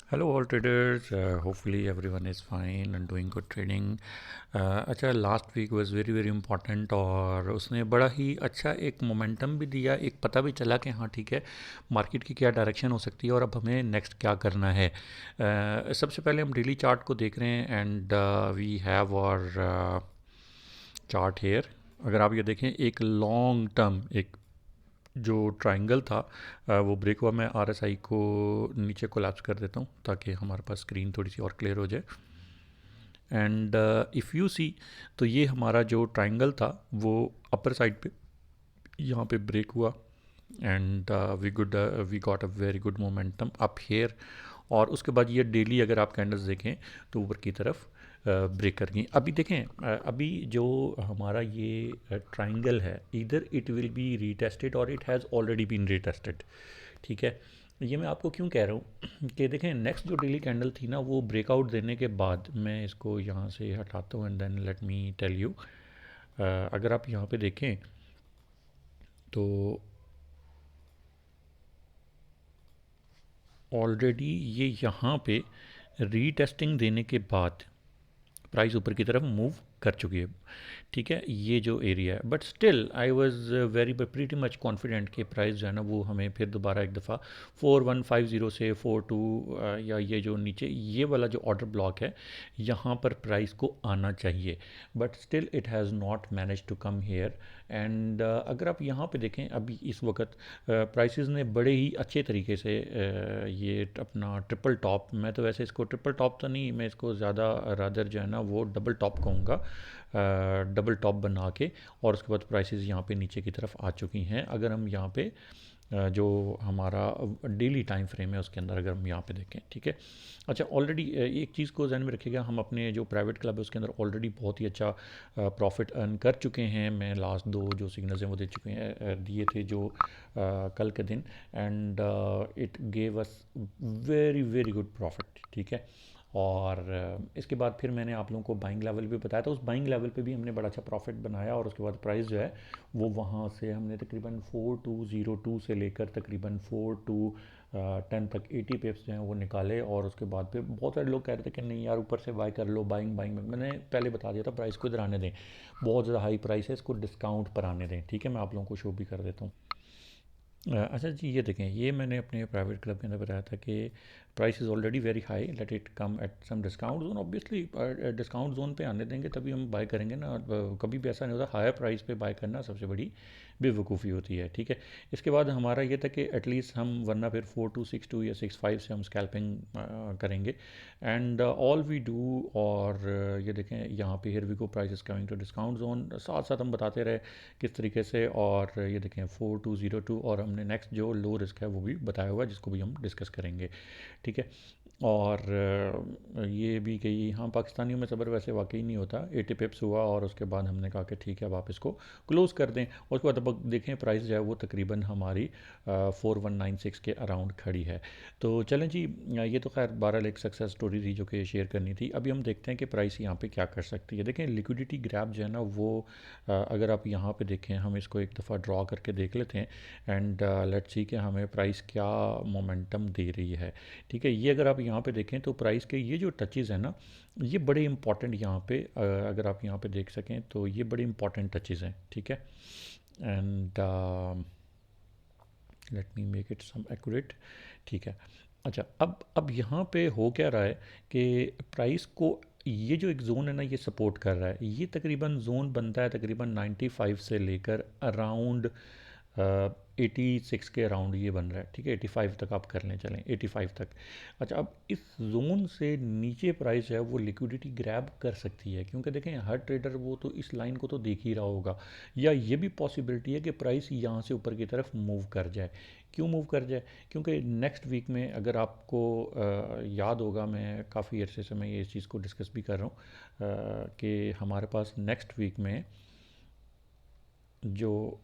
Hello all traders, hopefully everyone is fine and doing good trading. अच्छा last week was very very important और उसने बड़ा ही अच्छा एक मोमेंटम भी दिया, एक पता भी चला कि हाँ ठीक है मार्केट की क्या डायरेक्शन हो सकती है और अब हमें नेक्स्ट क्या करना है। सबसे पहले हम डेली चार्ट को देख रहे हैं एंड वी हैव और चार्ट हेयर। अगर आप ये देखें एक लॉन्ग टर्म एक जो ट्रायंगल था वो ब्रेक हुआ। मैं आरएसआई को नीचे कोलैप्स कर देता हूँ ताकि हमारे पास स्क्रीन थोड़ी सी और क्लियर हो जाए। एंड इफ़ यू सी तो ये हमारा जो ट्रायंगल था वो अपर साइड पे यहाँ पे ब्रेक हुआ and we got a very good momentum up here. और उसके बाद ये डेली अगर आप कैंडल्स देखें तो ऊपर की तरफ ब्रेक कर गई। अभी देखें अभी जो हमारा ये ट्रायंगल है इधर इट विल बी रीटेस्टेड और इट हैज़ ऑलरेडी बीन रीटेस्टेड। ठीक है, ये मैं आपको क्यों कह रहा हूँ कि देखें नेक्स्ट जो डेली कैंडल थी ना वो ब्रेकआउट देने के बाद मैं इसको यहाँ से हटाता हूँ and then let me tell you. अगर आप यहाँ पे देखें तो ऑलरेडी ये यहाँ पे रीटेस्टिंग देने के बाद प्राइस ऊपर की तरफ मूव कर चुकी है। ठीक है, ये जो एरिया है but still I was very pretty much confident कि प्राइस जो है ना वो हमें फिर दोबारा एक दफ़ा 4150 से 42 या ये जो नीचे ये वाला जो ऑर्डर ब्लॉक है यहाँ पर प्राइस को आना चाहिए। But still it has not manage to come here and अगर आप यहाँ पे देखें अभी इस वक्त प्राइसेस ने बड़े ही अच्छे तरीके से ये अपना ट्रिपल टॉप, मैं तो वैसे इसको ट्रिपल टॉप तो नहीं, मैं इसको ज़्यादा रादर जो है ना वो डबल टॉप कहूँगा। डबल टॉप बना के और उसके बाद प्राइसेस यहाँ पे नीचे की तरफ आ चुकी हैं। अगर हम यहाँ पे जो हमारा डेली टाइम फ्रेम है उसके अंदर अगर हम यहाँ पे देखें। ठीक है, अच्छा ऑलरेडी एक चीज़ को ध्यान में रखिएगा, हम अपने जो प्राइवेट क्लब है उसके अंदर ऑलरेडी बहुत ही अच्छा प्रॉफिट अर्न कर चुके हैं। मैं लास्ट दो जो सिग्नल्स हैं वो दे चुके हैं दिए थे जो कल के दिन and it gave us very very good profit. ठीक है, और इसके बाद फिर मैंने आप लोगों को बाइंग लेवल भी बताया था, उस बाइंग लेवल पे भी हमने बड़ा अच्छा प्रॉफिट बनाया और उसके बाद प्राइस जो है वो वहाँ से हमने तकरीबन 4202 से लेकर तकरीबन 4210 तक 80 पिप्स जो हैं वो निकाले। और उसके बाद फिर बहुत सारे लोग कह रहे थे कि नहीं यार ऊपर से बाय कर लो, बाइंग बाइंग मैंने पहले बता दिया था प्राइस को इधर आने दें, बहुत ज़्यादा हाई प्राइस है, इसको डिस्काउंट पर आने दें। ठीक है, मैं आप लोगों को शो भी कर देता हूँ। अच्छा जी, ये देखें ये मैंने अपने प्राइवेट क्लब के अंदर बताया था कि price is already very high, let it come at some discount zone. Obviously discount zone पे आने देंगे तभी हम बाय करेंगे ना। कभी भी ऐसा नहीं होता हायर प्राइस पे बाय करना सबसे बड़ी बेवकूफ़ी होती है। ठीक है, इसके बाद हमारा ये था कि एटलीस्ट हम वरना फिर 4262 या 65 से हम स्कैल्पिंग करेंगे एंड ऑल वी डू। और ये देखें यहाँ पे here we go price is coming to discount zone, साथ साथ हम बताते रहे किस तरीके से। और ये देखें 4202 और हमने नेक्स्ट जो लो रिस्क है वो भी बताया हुआ है जिसको भी हम डिस्कस करेंगे। ठीक है, और ये भी कि हाँ पाकिस्तानियों में सब्र वैसे वाकई नहीं होता। 80 पिप्स हुआ और उसके बाद हमने कहा कि ठीक है अब आप इसको क्लोज़ कर दें। और उसके बाद अब देखें प्राइस जो है वो तकरीबन हमारी 4196 के अराउंड खड़ी है। तो चलें जी, ये तो खैर बहरहाल एक सक्सेस स्टोरी थी जो कि शेयर करनी थी। अभी हम देखते हैं कि प्राइस यहाँ पे क्या कर सकती है। देखें लिक्विडिटी ग्रैब जो है ना वो अगर आप यहाँ पे देखें हम इसको एक दफ़ा ड्रॉ करके देख लेते हैं एंड लेट्स सी कि हमें प्राइस क्या मोमेंटम दे रही है। ठीक है, ये अगर आप यहाँ पे देखें तो प्राइस के ये जो टचेज़ हैं ना ये बड़े इंपॉर्टेंट यहाँ पे अगर आप यहाँ पे देख सकें तो ये बड़े इंपॉर्टेंट टचेज़ हैं। ठीक है, and let me make it some accurate. ठीक है, अच्छा अब यहाँ पे हो क्या रहा है कि प्राइस को ये जो एक जोन है ना ये सपोर्ट कर रहा है। ये तकरीबन जोन बनता है तकरीबन 95 से लेकर अराउंड 86 के अराउंड ये बन रहा है। ठीक है, 85 तक आप कर लें, चलें 85 तक। अच्छा अब इस जोन से नीचे प्राइस है वो लिक्विडिटी ग्रैब कर सकती है, क्योंकि देखें हर ट्रेडर वो तो इस लाइन को तो देख ही रहा होगा। या ये भी पॉसिबिलिटी है कि प्राइस यहाँ से ऊपर की तरफ मूव कर जाए। क्यों मूव कर जाए? क्योंकि नेक्स्ट वीक में अगर आपको याद होगा, मैं काफ़ी अरसे से मैं ये इस चीज़ को डिस्कस भी कर रहा हूँ कि हमारे पास नेक्स्ट वीक में जो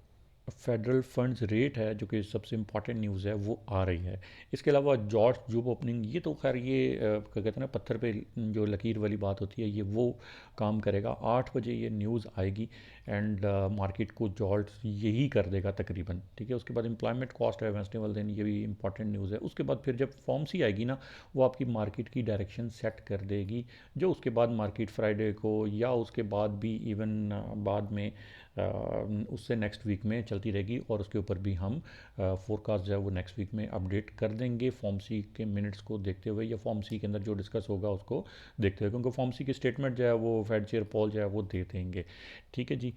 फेडरल फंड्स रेट है जो कि सबसे इम्पॉर्टेंट न्यूज़ है वो आ रही है। इसके अलावा जॉर्ज जॉब ओपनिंग, ये तो खैर ये क्या कहते हैं ना, पत्थर पे जो लकीर वाली बात होती है, ये वो काम करेगा। 8 बजे ये न्यूज़ आएगी एंड मार्केट को जॉल्ट यही कर देगा तकरीबन, ठीक है। उसके बाद एम्प्लॉयमेंट कॉस्ट है वेंसडे वाले दिन, ये भी इंपॉर्टेंट न्यूज़ है। उसके बाद फिर जब फॉर्म सी आएगी ना, वो आपकी मार्केट की डायरेक्शन सेट कर देगी, जो उसके बाद मार्केट फ्राइडे को या उसके बाद भी इवन बाद में उससे नेक्स्ट वीक में चलती रहेगी। और उसके ऊपर भी हम फोरकास्ट जो है वो नेक्स्ट वीक में अपडेट कर देंगे फॉर्म सी के मिनट्स को देखते हुए, या फॉर्म सी के अंदर जो डिस्कस होगा उसको देखते हुए, क्योंकि फॉर्म सी की स्टेटमेंट जो है वो फेड चेयर पॉल जो है वो दे देंगे, ठीक है जी।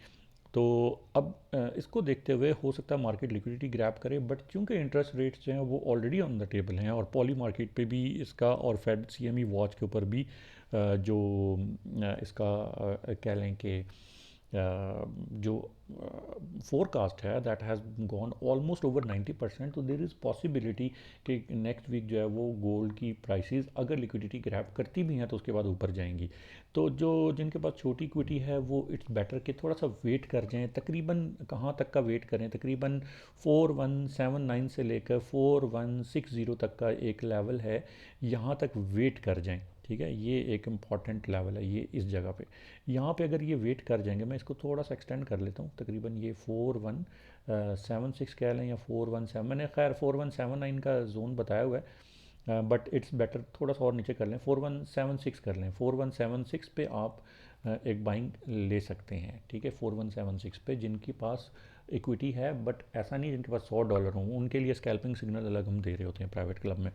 तो अब इसको देखते हुए हो सकता है मार्केट लिक्विडिटी ग्रैब करे, बट चूंकि इंटरेस्ट रेट्स जो हैं वो ऑलरेडी ऑन द टेबल हैं और पॉली मार्केट पे भी इसका, और फेड सीएमई वॉच के ऊपर भी जो इसका कह लें कि जो फोरकास्ट है that has gone almost over 90%। तो देर इज़ पॉसिबिलिटी कि नेक्स्ट वीक जो है वो गोल्ड की प्राइसेस अगर लिक्विडिटी ग्रैब करती भी हैं तो उसके बाद ऊपर जाएंगी। तो जो जिनके पास छोटी इक्विटी है वो इट्स बेटर कि थोड़ा सा वेट कर जाएं। तकरीबन कहाँ तक का वेट करें, तकरीबन 4179 से लेकर 4160 तक का एक लेवल है, यहाँ तक वेट कर जाएं, ठीक है। ये एक इम्पॉर्टेंट लेवल है ये इस जगह पे। यहाँ पे अगर ये वेट कर जाएंगे, मैं इसको थोड़ा सा एक्सटेंड कर लेता हूँ, तकरीबन ये 4176 कह लें या 417, मैंने खैर 4179 का जोन बताया हुआ है, बट इट्स बेटर थोड़ा सा और नीचे कर लें, 4176 कर लें। 4176 पे आप एक बाइंग ले सकते हैं, ठीक है। 4176 पे जिनके पास इक्विटी है, बट ऐसा नहीं जिनके पास $100 हों, उनके लिए स्कैल्पिंग सिग्नल अलग हम दे रहे होते हैं प्राइवेट क्लब में,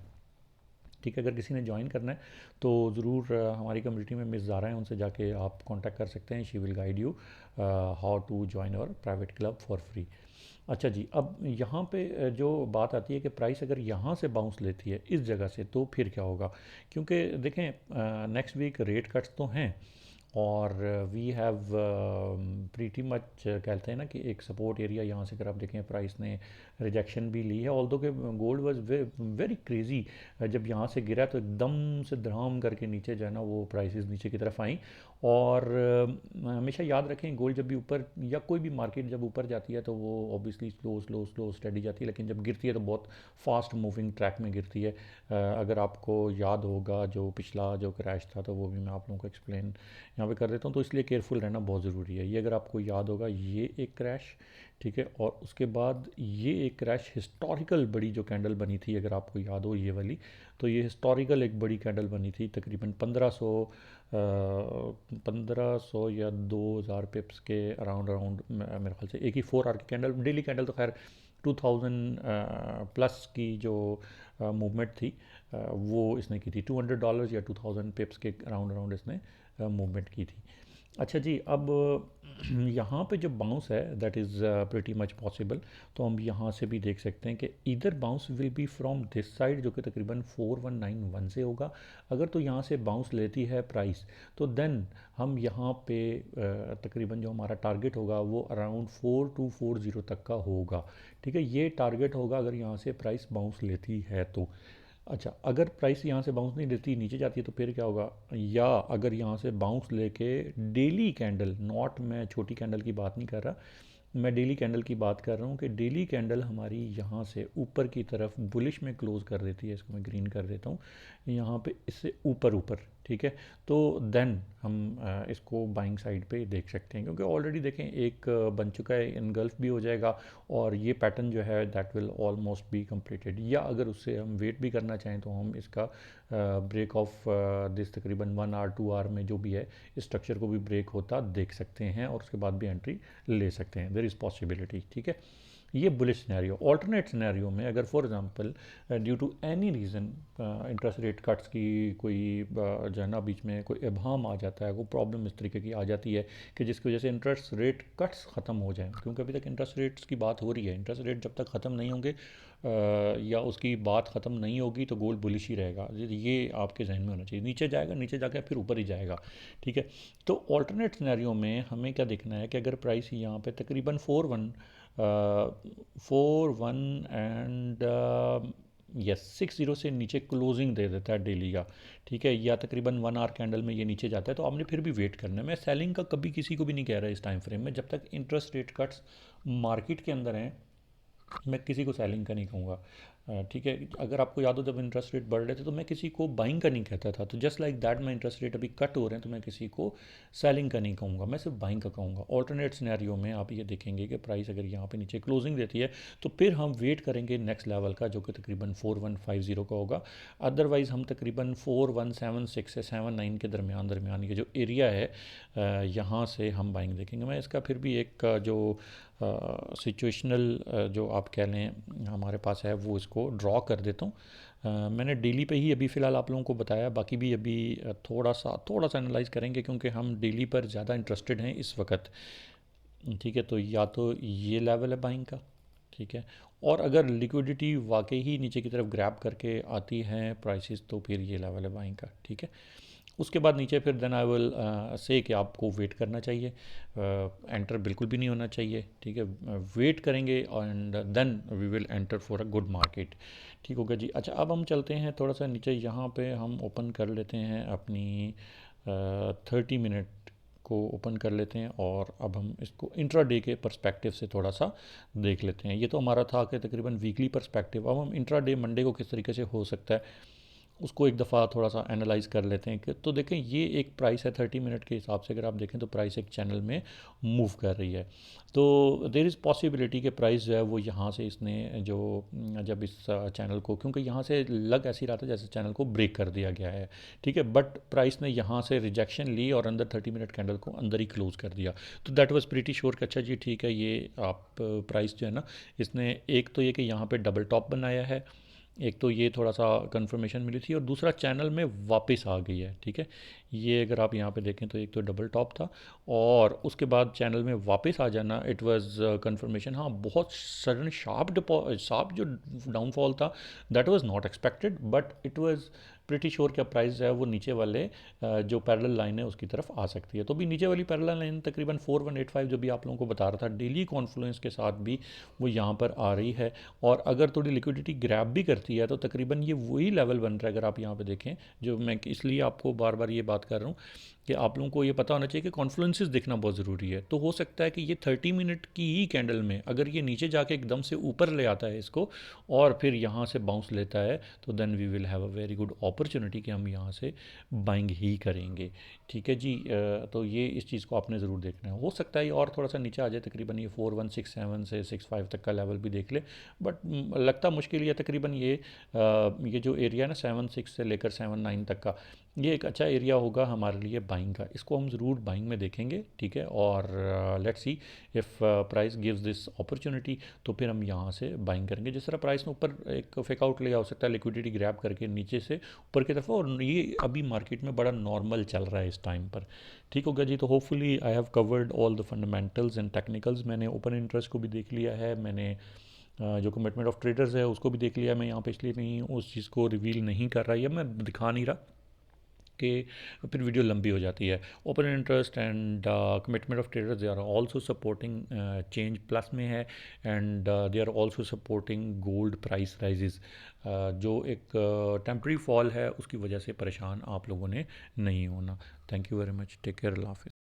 ठीक है। अगर किसी ने ज्वाइन करना है तो ज़रूर हमारी कम्युनिटी में मिस ज़ारा हैं, उनसे जाके आप कांटेक्ट कर सकते हैं। She will guide you how to join our private club for free. अच्छा जी, अब यहाँ पे जो बात आती है कि प्राइस अगर यहाँ से बाउंस लेती है इस जगह से, तो फिर क्या होगा, क्योंकि देखें नेक्स्ट वीक रेट कट्स तो हैं और वी हैव प्रीटी मच कहते हैं ना कि एक सपोर्ट एरिया यहाँ से अगर आप देखें प्राइस ने रिजेक्शन भी ली है, ऑल्दो के गोल्ड वाज वेरी क्रेजी, जब यहाँ से गिरा तो एकदम से धड़ाम करके नीचे जो है ना वो प्राइसेस नीचे की तरफ आई। और हमेशा याद रखें गोल्ड जब भी ऊपर या कोई भी मार्केट जब ऊपर जाती है तो वो obviously slow slow slow study जाती है, लेकिन जब गिरती है तो बहुत फास्ट मूविंग ट्रैक में गिरती है। अगर आपको याद होगा जो पिछला जो क्रैश था तो वो भी मैं आप लोगों को एक्सप्लेन यहाँ पे कर देता हूँ, तो इसलिए केयरफुल रहना बहुत ज़रूरी है। ये अगर आपको याद होगा ये एक क्रैश, ठीक है, और उसके बाद ये एक क्रैश हिस्टोरिकल बड़ी जो कैंडल बनी थी, अगर आपको याद हो ये वाली, तो ये हिस्टोरिकल एक बड़ी कैंडल बनी थी तकरीबन 1500 या 2000 पिप्स के अराउंड अराउंड, मेरे ख्याल से एक ही 4 आवर की कैंडल, डेली कैंडल तो खैर 2000 प्लस की जो मूवमेंट थी वो इसने की थी, $200 या 2000 पिप्स के अराउंड अराउंड इसने मूवमेंट की थी। अच्छा जी, अब यहाँ पे जो बाउंस है that is pretty much possible, तो हम यहाँ से भी देख सकते हैं कि इधर bounce will be from this side जो कि तकरीबन 4191 से होगा। अगर तो यहाँ से बाउंस लेती है प्राइस तो देन हम यहाँ पे तकरीबन जो हमारा टारगेट होगा वो अराउंड 4240 तक का होगा, ठीक है। ये टारगेट होगा अगर यहाँ से प्राइस बाउंस लेती है तो। अच्छा, अगर प्राइस यहाँ से बाउंस नहीं देती नीचे जाती है तो फिर क्या होगा, या अगर यहाँ से बाउंस लेके डेली कैंडल, नॉट मैं छोटी कैंडल की बात नहीं कर रहा, मैं डेली कैंडल की बात कर रहा हूँ कि डेली कैंडल हमारी यहाँ से ऊपर की तरफ बुलिश में क्लोज कर देती है, इसको मैं ग्रीन कर देता हूँ यहाँ पे, इससे ऊपर ऊपर, ठीक है। तो देन हम इसको बाइंग साइड पे देख सकते हैं, क्योंकि ऑलरेडी देखें एक बन चुका है, इनगल्फ भी हो जाएगा और ये पैटर्न जो है that will almost be completed. या अगर उससे हम वेट भी करना चाहें तो हम इसका ब्रेक ऑफ दिस तकरीबन 1 आवर 2 आवर में जो भी है इस स्ट्रक्चर को भी ब्रेक होता देख सकते हैं और उसके बाद भी एंट्री ले सकते हैं, देयर इज़ पॉसिबिलिटी, ठीक है। ये बुलिश सिनेरियो। ऑल्टरनेट सिनेरियो में अगर for example due to any reason interest rate cuts की कोई जो है ना बीच में कोई इबहम आ जाता है, कोई प्रॉब्लम इस तरीके की आ जाती है कि जिसकी वजह से इंटरेस्ट रेट कट्स ख़त्म हो जाएं, क्योंकि अभी तक इंटरेस्ट रेट्स की बात हो रही है, इंटरेस्ट रेट जब तक ख़त्म नहीं होंगे या उसकी बात ख़त्म नहीं होगी तो गोल्ड बुलिश ही रहेगा, ये आपके जहन में होना चाहिए। नीचे जाएगा, नीचे जाकर फिर ऊपर ही जाएगा, ठीक है। तो ऑल्टरनेट सिनेरियो में हमें क्या देखना है कि अगर प्राइस यहाँ पे तकरीबन 41 एंड यस 60 से नीचे क्लोजिंग दे देता है डेली का, ठीक है, या तकरीबन 1 आवर कैंडल में ये नीचे जाता है, तो आपने फिर भी वेट करना है। मैं सेलिंग का कभी किसी को भी नहीं कह रहा इस टाइम फ्रेम में, जब तक इंटरेस्ट रेट कट्स मार्केट के अंदर हैं, मैं किसी को सेलिंग का नहीं कहूँगा। ठीक है, अगर आपको याद हो जब इंटरेस्ट रेट बढ़ रहे थे तो मैं किसी को बाइंग का नहीं कहता था, तो जस्ट लाइक दैट मैं इंटरेस्ट रेट अभी कट हो रहे हैं तो मैं किसी को सेलिंग का नहीं कहूँगा, मैं सिर्फ बाइंग का कहूँगा। ऑल्टरनेट सिनेरियो में आप ये देखेंगे कि प्राइस अगर यहाँ पे नीचे क्लोजिंग देती है तो फिर हम वेट करेंगे नेक्स्ट लेवल का, जो कि तकरीबन 4150 का होगा। अदरवाइज़ हम तकरीबन 4176 से 79 के दरमियान दरमियान ये जो एरिया है यहाँ से हम बाइंग देखेंगे। मैं इसका फिर भी एक जो सिचुएशनल जो आप कह लें हमारे पास है वो इसको ड्रॉ कर देता हूँ। मैंने डेली पे ही अभी फ़िलहाल आप लोगों को बताया, बाकी भी अभी थोड़ा सा एनालाइज करेंगे क्योंकि हम डेली पर ज़्यादा इंटरेस्टेड हैं इस वक्त। ठीक है, तो या तो ये लेवल है बाइंग का, ठीक है, और अगर लिक्विडिटी वाकई ही नीचे की तरफ ग्रैब करके आती हैं प्राइसेस तो फिर ये लेवल है बाइंग का। ठीक है, उसके बाद नीचे फिर देन आई विल से कि आपको वेट करना चाहिए, एंटर बिल्कुल भी नहीं होना चाहिए। ठीक है, वेट करेंगे and then we will enter for a good market. ठीक हो गया जी। अच्छा, अब हम चलते हैं थोड़ा सा नीचे, यहाँ पे हम ओपन कर लेते हैं अपनी 30 मिनट को ओपन कर लेते हैं और अब हम इसको इंट्रा डे के पर्सपेक्टिव से थोड़ा सा देख लेते हैं। ये तो हमारा था कि तकरीबन वीकली पर्सपेक्टिव, अब हम इंट्रा डे मंडे को किस तरीके से हो सकता है उसको एक दफ़ा थोड़ा सा एनालाइज कर लेते हैं कि तो देखें ये एक प्राइस है 30 मिनट के हिसाब से, अगर आप देखें तो प्राइस एक चैनल में मूव कर रही है, तो देर इज़ पॉसिबिलिटी कि प्राइस जो है वो यहाँ से इसने जो जब इस चैनल को, क्योंकि यहाँ से लग ऐसी रहा था जैसे चैनल को ब्रेक कर दिया गया है, ठीक है, बट प्राइस ने यहाँ से रिजेक्शन ली और अंदर 30 मिनट कैंडल को अंदर ही क्लोज कर दिया। तो दैट वाज प्रीटी श्योर कि अच्छा जी ठीक है, ये आप प्राइस जो है ना इसने एक तो ये कि यहाँ पे डबल टॉप बनाया है, एक तो ये थोड़ा सा कंफर्मेशन मिली थी और दूसरा चैनल में वापस आ गई है। ठीक है, ये अगर आप यहाँ पे देखें तो एक तो डबल टॉप था और उसके बाद चैनल में वापस आ जाना, इट वाज कंफर्मेशन। हाँ, बहुत सडन शार्प जो डाउनफॉल था that was not expected, but it was pretty sure क्या प्राइस जो है वो नीचे वाले जो पैरेलल लाइन है उसकी तरफ आ सकती है। तो भी नीचे वाली पैरेलल लाइन तकरीबन 4185 जो भी आप लोगों को बता रहा था डेली कॉन्फ्लुएंस के साथ भी वो यहाँ पर आ रही है, और अगर थोड़ी लिक्विडिटी ग्रैब भी करती है तो तकरीबन ये वही लेवल बन रहा है। अगर आप यहाँ पे देखें, जो मैं इसलिए आपको बार बार ये बात कर रहा हूँ कि आप लोगों को ये पता होना चाहिए कि कॉन्फ्लुएंसेस देखना बहुत ज़रूरी है। तो हो सकता है कि ये 30 मिनट की ही कैंडल में अगर ये नीचे जाके एकदम से ऊपर ले आता है इसको और फिर यहाँ से बाउंस लेता है तो then we will have a very good opportunity कि हम यहाँ से बाइंग ही करेंगे। ठीक है जी, तो ये इस चीज़ को आपने ज़रूर देखना है। हो सकता है और थोड़ा सा नीचे आ जाए, तकरीबन ये 4167 से 65 तक का लेवल भी देख ले, बट लगता मुश्किल ही है। तकरीबन ये जो एरिया है ना 76 से लेकर 79 तक का, ये एक अच्छा एरिया होगा हमारे लिए बाइंग का, इसको हम ज़रूर बाइंग में देखेंगे। ठीक है, और let's see if price gives this opportunity तो फिर हम यहाँ से बाइंग करेंगे। जिस तरह प्राइस ने ऊपर एक फेक आउट लिया हो सकता है लिक्विडिटी ग्रैब करके नीचे से ऊपर की तरफ, और ये अभी मार्केट में बड़ा नॉर्मल चल रहा है इस टाइम पर। ठीक हो गया जी, तो hopefully I have covered all the fundamentals and technicals. मैंने ओपन इंटरेस्ट को भी देख लिया है, मैंने जो कमिटमेंट ऑफ ट्रेडर्स है उसको भी देख लिया। मैं यहाँ पे इसलिए नहीं उस चीज़ को रिवील नहीं कर रहा या मैं दिखा नहीं रहा कि फिर वीडियो लंबी हो जाती है। Open interest and commitment of traders they are also supporting change plus में है, and they are also supporting gold price rises. जो एक टेम्प्रेरी फॉल है उसकी वजह से परेशान आप लोगों ने नहीं होना। Thank you very much, take care, अल्लाह हाफिज़।